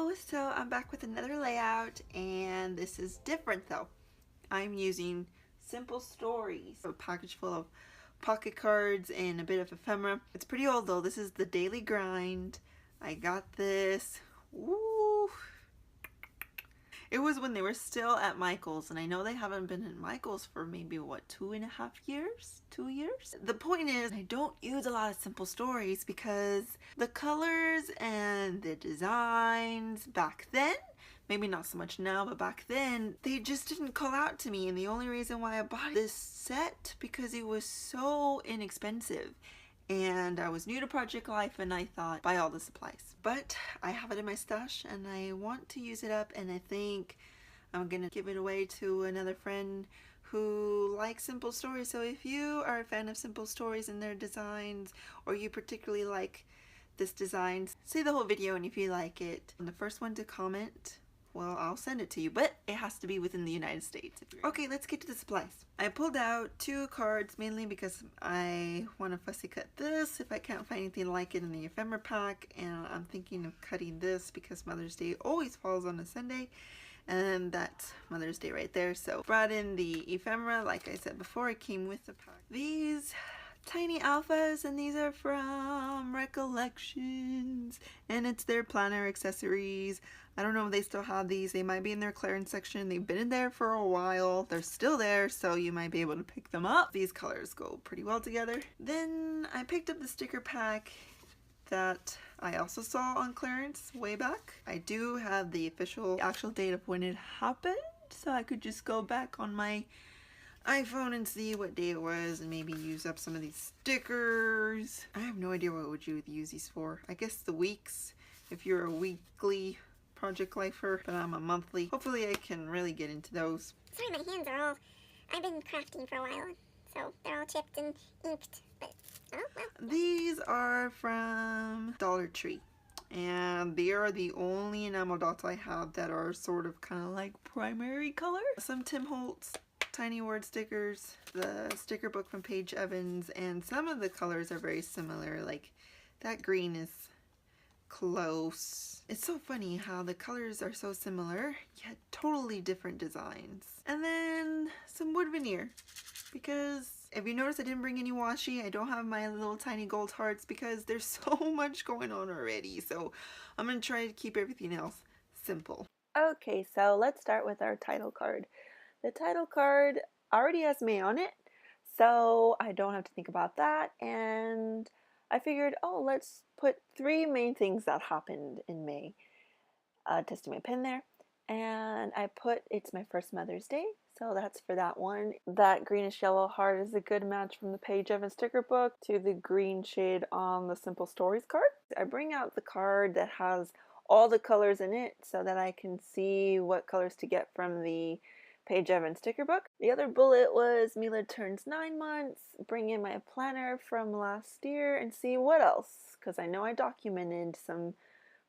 Hello, so I'm back with another layout, and this is different though. I'm using Simple Stories, a package full of pocket cards and a bit of ephemera. It's pretty old though. This is the Daily Grind. I got this. Woo! It was when they were still at Michael's, and I know they haven't been in Michael's for maybe, what, 2.5 years? 2 years? The point is, I don't use a lot of Simple Stories because the colors and the designs back then, maybe not so much now, but back then, they just didn't call out to me. And the only reason why I bought this set, because it was so inexpensive. And I was new to Project Life, and I thought, buy all the supplies. But I have it in my stash and I want to use it up, and I think I'm gonna give it away to another friend who likes Simple Stories. So if you are a fan of Simple Stories and their designs, or you particularly like this design, see the whole video, and if you like it, I'm the first one to comment, well, I'll send it to you, but it has to be within the United States. Okay, let's get to the supplies. I pulled out 2 cards mainly because I want to fussy cut this if I can't find anything like it in the ephemera pack, and I'm thinking of cutting this because Mother's Day always falls on a Sunday, and that's Mother's Day right there. So brought in the ephemera. Like I said before, it came with the pack. These tiny alphas, and these are from Recollections, and it's their planner accessories. I don't know if they still have these. They might be in their clearance section. They've been in there for a while. They're still there, so you might be able to pick them up. These colors go pretty well together. Then I picked up the sticker pack that I also saw on clearance way back. I do have the actual date of when it happened, so I could just go back on my iPhone and see what day it was and maybe use up some of these stickers. I have no idea what would you use these for. I guess the weeks, if you're a weekly Project Lifer, but I'm a monthly. Hopefully I can really get into those. Sorry, my hands are all, I've been crafting for a while, so they're all chipped and inked, but oh well. These are from Dollar Tree, and they are the only enamel dots I have that are sort of kind of like primary color. Some Tim Holtz tiny word stickers, the sticker book from Paige Evans, and some of the colors are very similar. Like that green is close. It's so funny how the colors are so similar yet totally different designs. And then some wood veneer, because if you notice I didn't bring any washi. I don't have my little tiny gold hearts because there's so much going on already, so I'm gonna try to keep everything else simple. Okay, so let's start with our title card. The title card already has May on it, so I don't have to think about that, and I figured, oh, let's put 3 main things that happened in May. Testing my pen there, and I put it's my first Mother's Day, so that's for that one. That greenish yellow heart is a good match from the Paige Evans sticker book to the green shade on the Simple Stories card. I bring out the card that has all the colors in it so that I can see what colors to get from the Paige Evans sticker book. The other bullet was Mila turns 9 months, bring in my planner from last year and see what else, because I know I documented some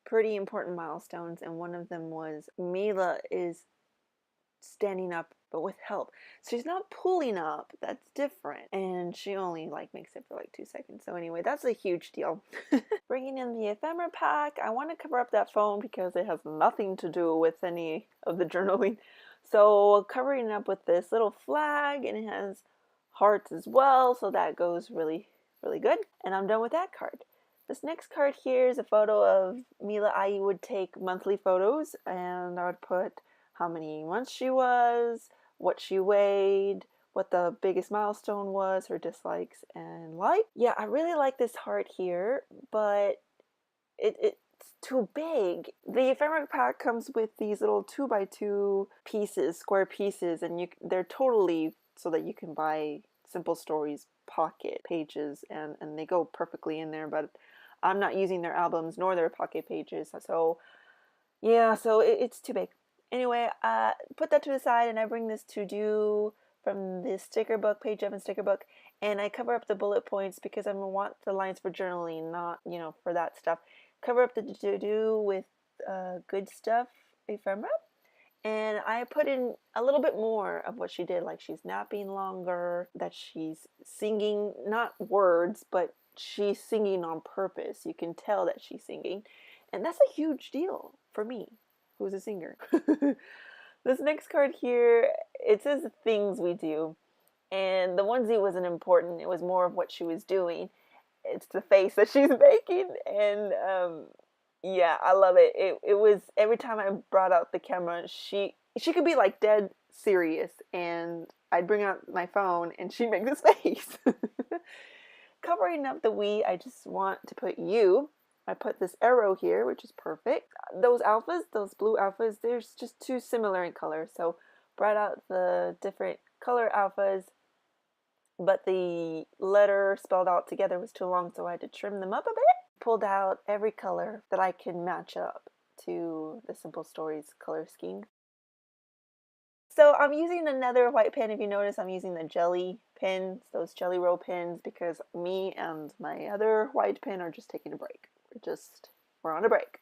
pretty important milestones, and one of them was Mila is standing up but with help. So she's not pulling up, that's different, and she only like makes it for like 2 seconds. So anyway, that's a huge deal. Bringing in the ephemera pack, I want to cover up that phone because it has nothing to do with any of the journaling. So covering up with this little flag, and it has hearts as well, so that goes really, really good. And I'm done with that card. This next card here is a photo of Mila. I would take monthly photos, and I would put how many months she was, what she weighed, what the biggest milestone was, her dislikes and likes. Yeah, I really like this heart here, but it's too big. The ephemera pack comes with these little 2x2 pieces, square pieces, and they're totally so that you can buy Simple Stories pocket pages, and they go perfectly in there, but I'm not using their albums nor their pocket pages, so yeah, so it's too big. Anyway, put that to the side, and I bring this to do from this sticker book, Paige Evans sticker book, and I cover up the bullet points because I want the lines for journaling, not, you know, for that stuff. Cover up the to-do with good stuff ephemera, and I put in a little bit more of what she did, like she's napping longer, that she's singing, not words, but she's singing on purpose. You can tell that she's singing, and that's a huge deal for me, who's a singer. This next card here, it says things we do. And the onesie wasn't important. It was more of what she was doing. It's the face that she's making. And yeah, I love it. It was every time I brought out the camera, she could be like dead serious. And I'd bring out my phone and she'd make this face. Covering up the we, I just want to put you. I put this arrow here, which is perfect. Those alphas, those blue alphas, they're just too similar in color. So brought out the different color alphas, but the letter spelled out together was too long, so I had to trim them up a bit. Pulled out every color that I could match up to the Simple Stories color scheme. So I'm using another white pen. If you notice, I'm using the jelly pens, those Jelly Roll pens, because me and my other white pen are just taking a break. We're on a break.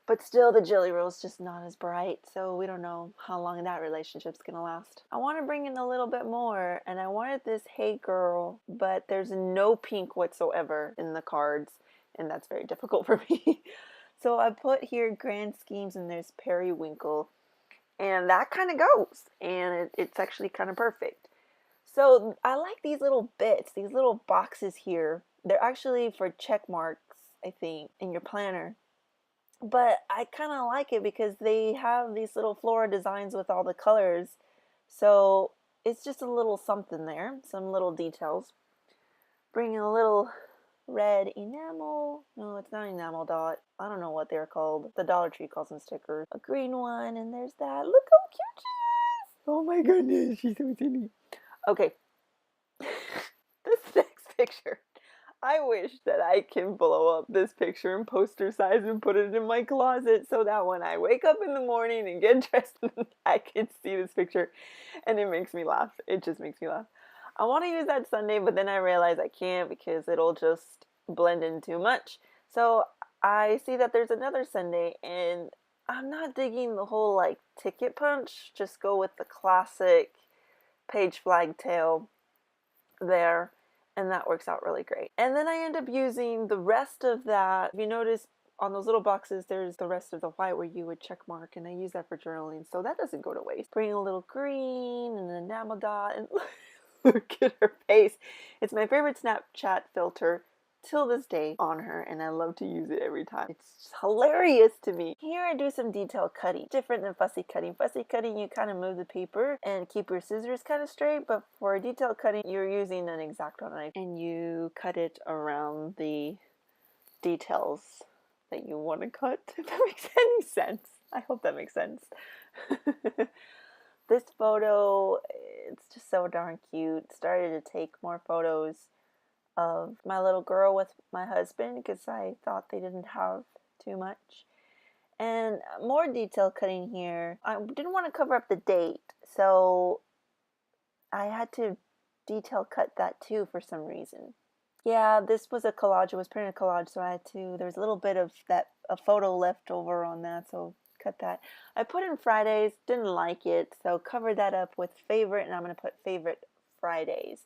But still, the Jelly Roll is just not as bright, so we don't know how long that relationship's gonna last. I want to bring in a little bit more, and I wanted this Hey Girl, but there's no pink whatsoever in the cards, and that's very difficult for me. So I put here Grand Schemes, and there's Periwinkle, and that kind of goes, and it's actually kind of perfect. So I like these little bits, these little boxes here. They're actually for check marks, I think, in your planner. But I kind of like it because they have these little floral designs with all the colors. So it's just a little something there, some little details. Bring in a little red enamel. No, it's not enamel dot. I don't know what they're called. The Dollar Tree calls them stickers. A green one, and there's that. Look how cute she is! Oh my goodness, she's so silly. Okay. This next picture. I wish that I can blow up this picture in poster size and put it in my closet so that when I wake up in the morning and get dressed, I can see this picture and it makes me laugh. It just makes me laugh. I want to use that Sunday, but then I realize I can't because it'll just blend in too much. So I see that there's another Sunday and I'm not digging the whole like ticket punch. Just go with the classic page flag tail there. And that works out really great. And then I end up using the rest of that. If you notice on those little boxes, there's the rest of the white where you would check mark, and I use that for journaling, so that doesn't go to waste. Bring a little green and an enamel dot, and look at her face. It's my favorite Snapchat filter till this day on her, and I love to use it every time. It's just hilarious to me. Here I do some detail cutting, different than fussy cutting. Fussy cutting, you kind of move the paper and keep your scissors kind of straight, but for detail cutting, you're using an X-Acto knife and you cut it around the details that you want to cut, if that makes any sense. I hope that makes sense. This photo, it's just so darn cute. Started to take more photos of my little girl with my husband because I thought they didn't have too much. And more detail cutting here. I didn't want to cover up the date, so I had to detail cut that too for some reason. Yeah, this was a collage. It was printed collage, so I had to, there's a little bit of a photo left over on that, so cut that. I put in Fridays, didn't like it, so covered that up with favorite, and I'm going to put favorite Fridays.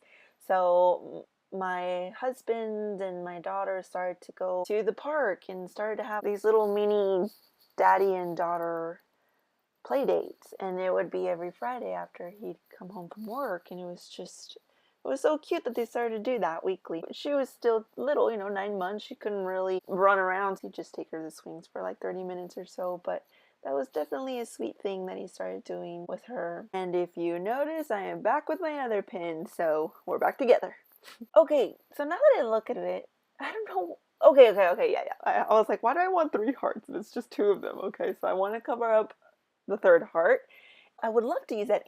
So my husband and my daughter started to go to the park and started to have these little mini daddy and daughter play dates, and it would be every Friday after he'd come home from work, and it was so cute that they started to do that weekly. She was still little, 9 months. She couldn't really run around. He'd just take her to the swings for like 30 minutes or so, but that was definitely a sweet thing that he started doing with her. And if you notice, I am back with my other pin, so we're back together. Okay, so now that I look at it, I don't know. Okay, yeah. I was like, why do I want 3 hearts? And it's just 2 of them. Okay, so I want to cover up the 3rd heart. I would love to use that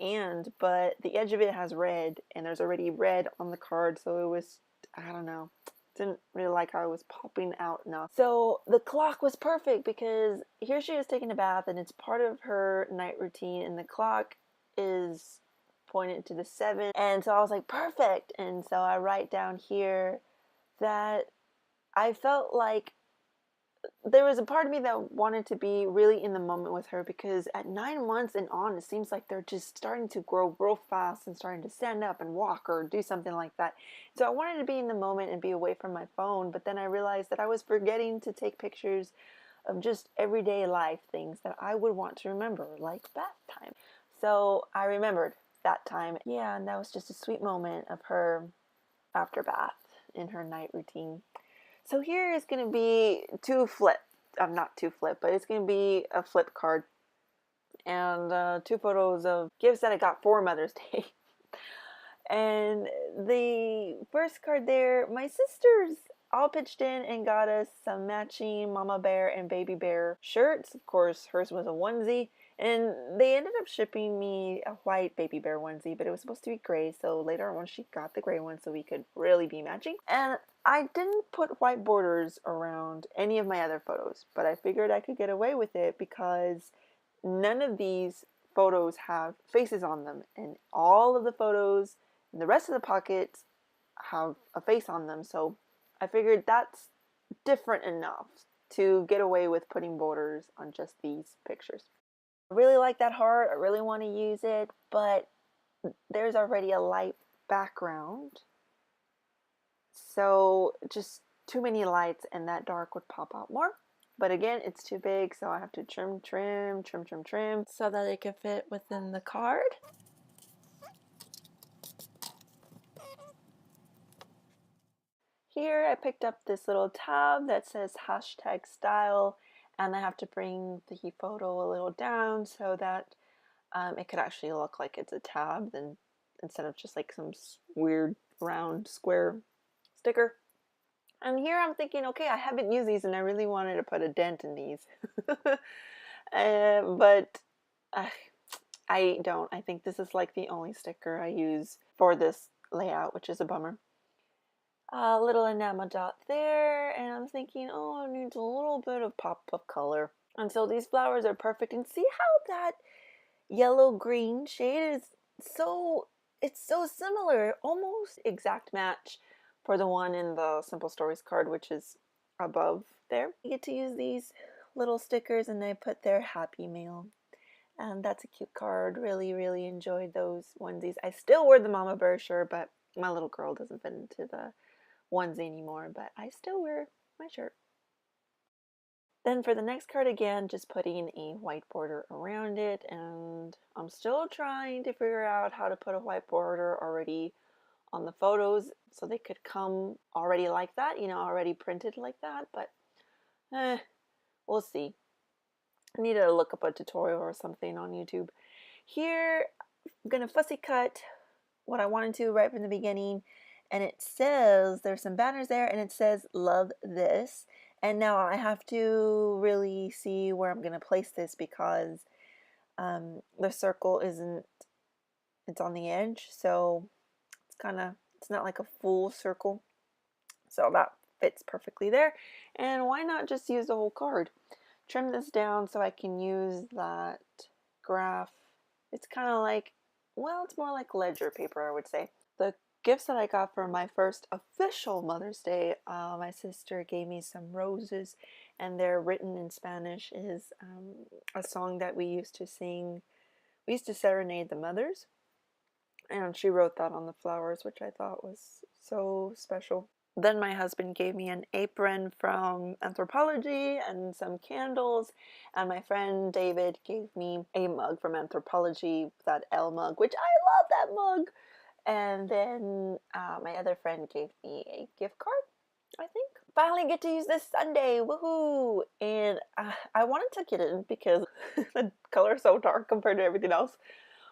but the edge of it has red, and there's already red on the card, so it was, I don't know, didn't really like how it was popping out enough. So the clock was perfect because here she is taking a bath, and it's part of her night routine, and the clock is pointed to the 7, and so I was like, perfect. And so I write down here that I felt like there was a part of me that wanted to be really in the moment with her, because at 9 months and on, it seems like they're just starting to grow real fast and starting to stand up and walk or do something like that. So I wanted to be in the moment and be away from my phone, but then I realized that I was forgetting to take pictures of just everyday life things that I would want to remember, like bath time. So I remembered that time. Yeah, and that was just a sweet moment of her after bath in her night routine. So here is going to be not two flip, but it's going to be a flip card and 2 photos of gifts that I got for Mother's Day. And the first card there, my sisters all pitched in and got us some matching Mama Bear and Baby Bear shirts. Of course, hers was a onesie. And they ended up shipping me a white Baby Bear onesie, but it was supposed to be gray. So later on, she got the gray one so we could really be matching. And I didn't put white borders around any of my other photos, but I figured I could get away with it because none of these photos have faces on them. And all of the photos and the rest of the pockets have a face on them. So I figured that's different enough to get away with putting borders on just these pictures. I really like that heart. I really want to use it, but there's already a light background. So just too many lights and that dark would pop out more. But again, it's too big, so I have to trim so that it can fit within the card. Here I picked up this little tab that says #style, and I have to bring the photo a little down so that it could actually look like it's a tab then instead of just like some weird round square sticker. And here I'm thinking, okay, I haven't used these and I really wanted to put a dent in these. But I don't. I think this is like the only sticker I use for this layout, which is a bummer. A little enamel dot there, and I'm thinking, oh, it needs a little bit of pop of color. And so these flowers are perfect. And see how that yellow-green shade is it's so similar, almost exact match for the one in the Simple Stories card, which is above there. You get to use these little stickers, and I put their Happy Mail. And that's a cute card. Really, really enjoyed those onesies. I still wear the Mama Bear shirt, but my little girl doesn't fit into the onesie anymore, but I still wear my shirt. Then for the next card again, just putting a white border around it, and I'm still trying to figure out how to put a white border already on the photos so they could come already like that, already printed like that, but we'll see. I need to look up a tutorial or something on YouTube. Here, I'm gonna fussy cut what I wanted to right from the beginning, and it says, there's some banners there, and it says, love this. And now I have to really see where I'm gonna place this because the circle it's on the edge, so it's not like a full circle. So that fits perfectly there. And why not just use the whole card? Trim this down so I can use that graph. It's kind of like, well, it's more like ledger paper, I would say. The gifts that I got for my first official Mother's Day, my sister gave me some roses, and they're written in Spanish. Is a song that we used to sing. We used to serenade the mothers, and she wrote that on the flowers, which I thought was so special. Then my husband gave me an apron from Anthropologie and some candles, and my friend David gave me a mug from Anthropologie, that L mug, which I love that mug. And then my other friend gave me a gift card, I think. Finally get to use this Sunday, woohoo! And I wanted to get it because the color is so dark compared to everything else.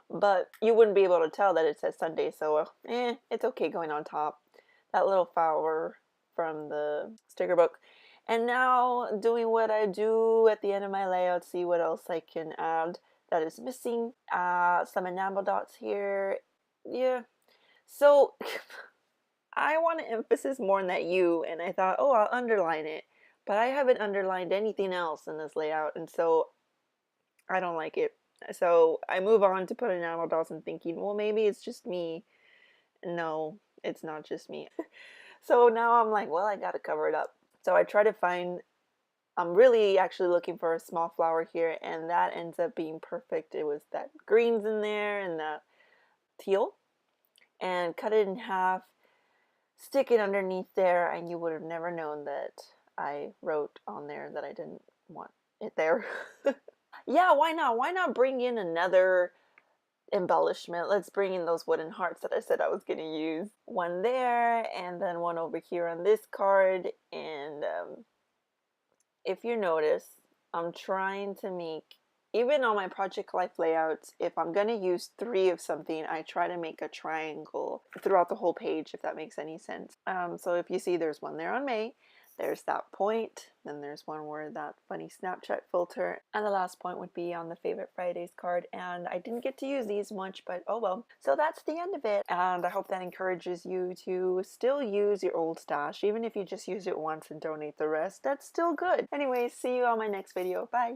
But you wouldn't be able to tell that it says Sunday, so it's okay going on top. That little flower from the sticker book. And now doing what I do at the end of my layout, see what else I can add that is missing. Some enamel dots here. Yeah. So I want to emphasize more on that U, and I thought, oh, I'll underline it. But I haven't underlined anything else in this layout, and so I don't like it. So I move on to put enamel dots and thinking, well, maybe it's just me. No, it's not just me. So now I'm like, well, I gotta cover it up. So I try to find, I'm really actually looking for a small flower here, and that ends up being perfect. It was that greens in there and that teal, and cut it in half, stick it underneath there, and you would have never known that I wrote on there that I didn't want it there. Yeah, why not? Why not bring in another embellishment? Let's bring in those wooden hearts that I said I was going to use. One there, and then one over here on this card. And if you notice, I'm trying to make, even on my Project Life layouts, if I'm going to use 3 of something, I try to make a triangle throughout the whole page, if that makes any sense. So if you see, there's one there on May, there's that point, then there's one where that funny Snapchat filter, and the last point would be on the Favorite Fridays card, and I didn't get to use these much, but oh well. So that's the end of it, and I hope that encourages you to still use your old stash, even if you just use it once and donate the rest, that's still good. Anyways, see you on my next video. Bye!